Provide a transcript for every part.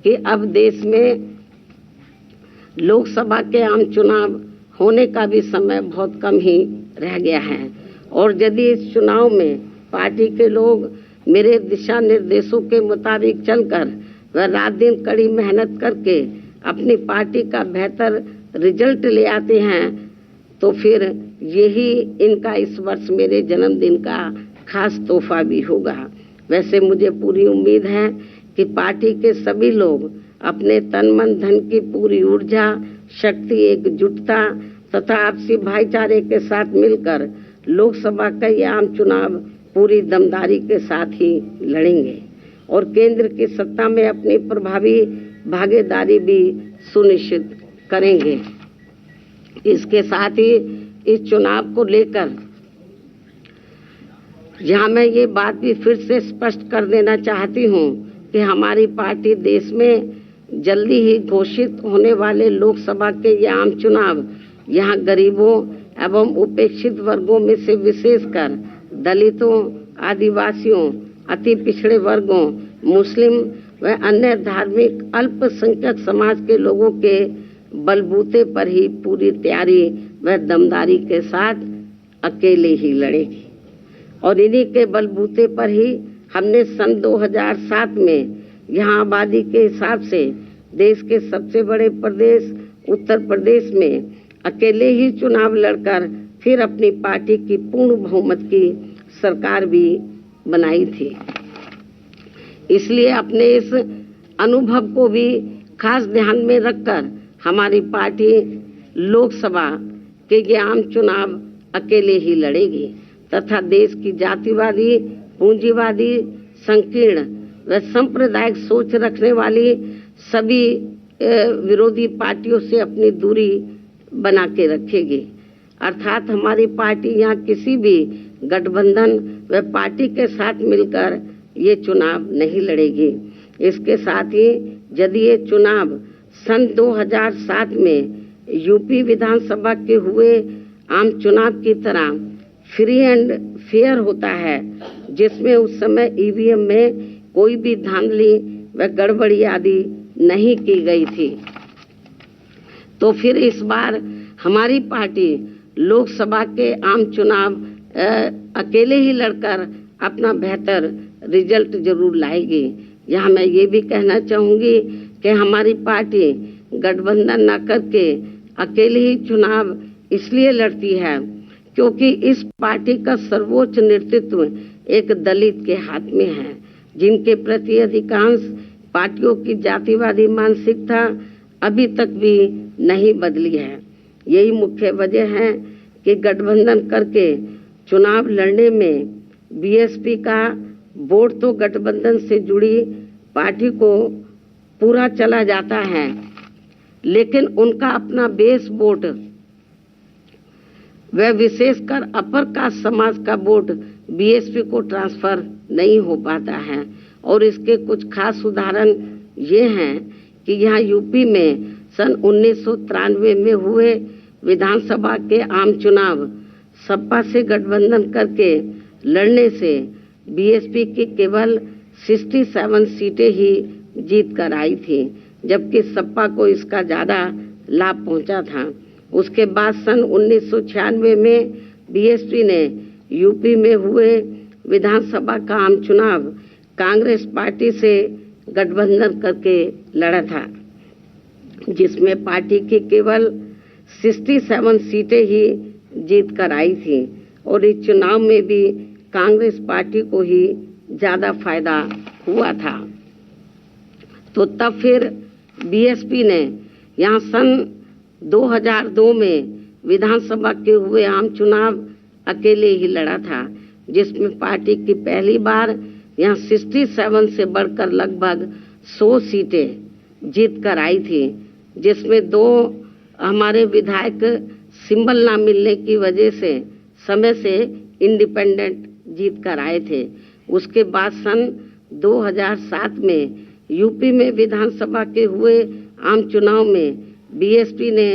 कि अब देश में लोकसभा के आम चुनाव होने का भी समय बहुत कम ही रह गया है और यदि इस चुनाव में पार्टी के लोग मेरे दिशा निर्देशों के मुताबिक चलकर व रात दिन कड़ी मेहनत करके अपनी पार्टी का बेहतर रिजल्ट ले आते हैं तो फिर यही इनका इस वर्ष मेरे जन्मदिन का खास तोहफा भी होगा। वैसे मुझे पूरी उम्मीद है कि पार्टी के सभी लोग अपने तन मन धन की पूरी ऊर्जा, शक्ति, एकजुटता तथा आपसी भाईचारे के साथ मिलकर लोकसभा का ये आम चुनाव पूरी दमदारी के साथ ही लड़ेंगे और केंद्र की सत्ता में अपनी प्रभावी भागीदारी भी सुनिश्चित करेंगे। इसके साथ ही इस चुनाव को लेकर यहाँ मैं ये बात भी फिर से स्पष्ट कर देना चाहती हूँ कि हमारी पार्टी देश में जल्दी ही घोषित होने वाले लोकसभा के ये आम चुनाव यहाँ गरीबों एवं उपेक्षित वर्गों में से विशेषकर दलितों, आदिवासियों, अति पिछड़े वर्गों, मुस्लिम व अन्य धार्मिक अल्पसंख्यक समाज के लोगों के बलबूते पर ही पूरी तैयारी व दमदारी के साथ अकेले ही लड़ेगी और इन्हीं के बलबूते पर ही हमने सन 2007 में यहाँ आबादी के हिसाब से देश के सबसे बड़े प्रदेश उत्तर प्रदेश में अकेले ही चुनाव लड़कर फिर अपनी पार्टी की पूर्ण बहुमत की सरकार भी बनाई थी। इसलिए अपने इस अनुभव को भी खास ध्यान में रखकर हमारी पार्टी लोकसभा के ये आम चुनाव अकेले ही लड़ेगी तथा देश की जातिवादी, पूंजीवादी, संकीर्ण व सांप्रदायिक सोच रखने वाली सभी विरोधी पार्टियों से अपनी दूरी बना के रखेगी। अर्थात हमारी पार्टी यहाँ किसी भी गठबंधन व पार्टी के साथ मिलकर ये चुनाव नहीं लड़ेगी। इसके साथ ही यदि ये चुनाव सन 2007 में यूपी विधानसभा के हुए आम चुनाव की तरह फ्री एंड फेयर होता है जिसमें उस समय ईवीएम में कोई भी धांधली व गड़बड़ी आदि नहीं की गई थी तो फिर इस बार हमारी पार्टी लोकसभा के आम चुनाव अकेले ही लड़कर अपना बेहतर रिजल्ट जरूर लाएगी। यहाँ मैं ये भी कहना चाहूँगी कि हमारी पार्टी गठबंधन न करके अकेले ही चुनाव इसलिए लड़ती है क्योंकि इस पार्टी का सर्वोच्च नेतृत्व एक दलित के हाथ में है जिनके प्रति अधिकांश पार्टियों की जातिवादी मानसिकता अभी तक भी नहीं बदली है। यही मुख्य वजह है कि गठबंधन करके चुनाव लड़ने में बीएसपी का वोट तो गठबंधन से जुड़ी पार्टी को पूरा चला जाता है लेकिन उनका अपना बेस वोट वह विशेषकर अपर कास्ट समाज का वोट बीएसपी को ट्रांसफर नहीं हो पाता है और इसके कुछ खास उदाहरण ये हैं कि यहाँ यूपी में सन 1993 में हुए विधानसभा के आम चुनाव सपा से गठबंधन करके लड़ने से बीएसपी की केवल 67 सीटें ही जीत कर आई थी जबकि सपा को इसका ज़्यादा लाभ पहुंचा था। उसके बाद सन 1996 में बीएसपी ने यूपी में हुए विधानसभा का आम चुनाव कांग्रेस पार्टी से गठबंधन करके लड़ा था जिसमें पार्टी की केवल 67 सीटें ही जीत कर आई थी और इस चुनाव में भी कांग्रेस पार्टी को ही ज़्यादा फायदा हुआ था। तो तब फिर बीएसपी ने यहाँ सन 2002 में विधानसभा के हुए आम चुनाव अकेले ही लड़ा था जिसमें पार्टी की पहली बार यहाँ 67 से बढ़कर लगभग 100 सीटें जीत कर आई थी जिसमें 2 हमारे विधायक सिंबल ना मिलने की वजह से समय से इंडिपेंडेंट जीत कर आए थे। उसके बाद सन 2007 में यूपी में विधानसभा के हुए आम चुनाव में बीएसपी ने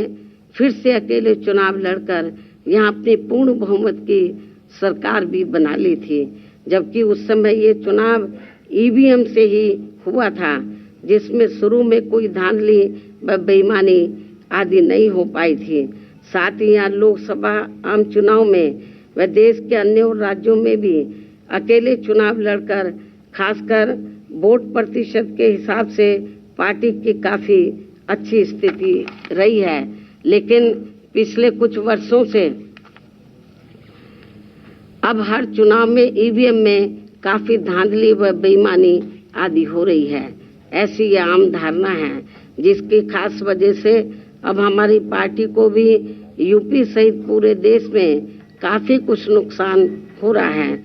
फिर से अकेले चुनाव लड़कर यहाँ अपनी पूर्ण बहुमत की सरकार भी बना ली थी जबकि उस समय ये चुनाव ईवीएम से ही हुआ था जिसमें शुरू में कोई धांधली व बेईमानी आदि नहीं हो पाई थी। साथ ही यहाँ लोकसभा आम चुनाव में व देश के अन्य राज्यों में भी अकेले चुनाव लड़कर खासकर वोट प्रतिशत के हिसाब से पार्टी की काफी अच्छी स्थिति रही है। लेकिन पिछले कुछ वर्षों से अब हर चुनाव में ईवीएम में काफी धांधली व बेईमानी आदि हो रही है, ऐसी ये आम धारणा है, जिसकी खास वजह से अब हमारी पार्टी को भी यूपी सहित पूरे देश में काफी कुछ नुकसान हो रहा है।